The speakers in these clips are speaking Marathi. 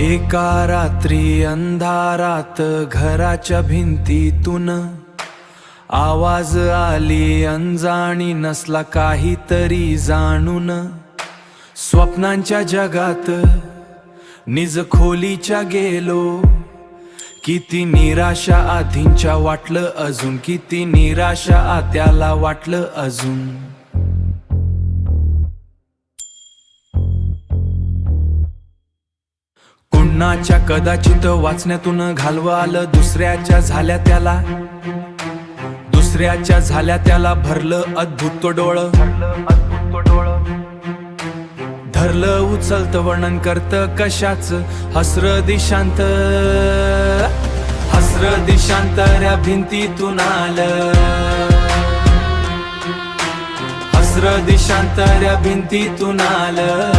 एका रात्री अंधारात घराच्या भिंतीतून आवाज आली अंजाणी, नसला काहीतरी जाणून. स्वप्नांच्या जगात निज खोलीच्या गेलो, किती निराशा आधींच्या वाटलं अजून, किती निराशा आत्याला वाटलं अजून. कुणाच्या कदाचित वाचण्यातून घालवं आलं, दुसऱ्याच्या झाल्या त्याला भरलं अद्भुत डोळं. धरलं उचलत वर्णन करत कशाच, हसर दिशांतऱ्या भिंतीतून आलं, हसर दिशांतऱ्या भिंतीतून आलं.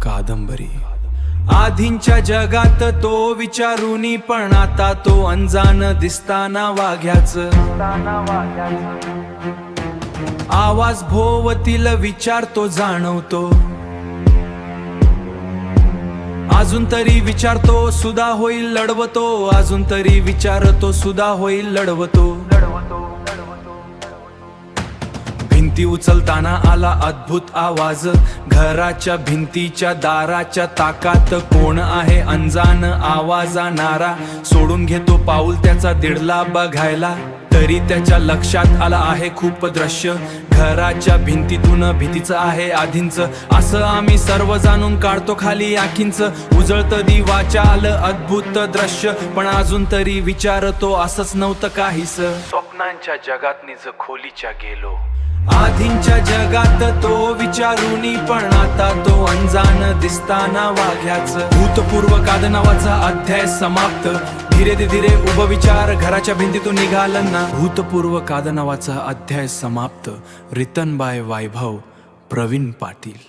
कादंबरी. आधींच्या जगात तो विचारूनी, पण आता तो अंजान दिसताना वाघ्याच. आवाज भोवतील विचारतो जाणवतो, अजून तरी विचारतो सुद्धा होईल लढवतो, अजून तरी विचारतो सुद्धा होईल लढवतो. भिंती उचलताना आला अद्भुत आवाज, घराच्या भिंतीच्या दाराच्या ताकात कोण आहे अंजान आवाजाणारा. सोडून घेतो पाऊल त्याचा दिडला बघायला, तरी त्याच्या लक्षात आला आहे खूप दृश्य. घराच्या भिंतीतून भीतीचं आहे आधींच, असं आम्ही सर्व जाणून काढतो खाली आखींच. उजळतं दिवाच्या आलं अद्भुत दृश्य, पण अजून तरी विचारतो असंच नव्हतं काहीच. स्वप्नांच्या जगात निज खोलीच्या गेलो, आधींच्या जगात तो विचारूनी, पण आता तो अंजान दिसताना वाघ्याच. भूतपूर्व काद नावाचा अध्याय समाप्त, धीरे धीरे उभं विचार घराच्या भिंतीतून निघालं. भूतपूर्व काद नावाचा अध्याय समाप्त. Written by Vaibhav Praveen Patil.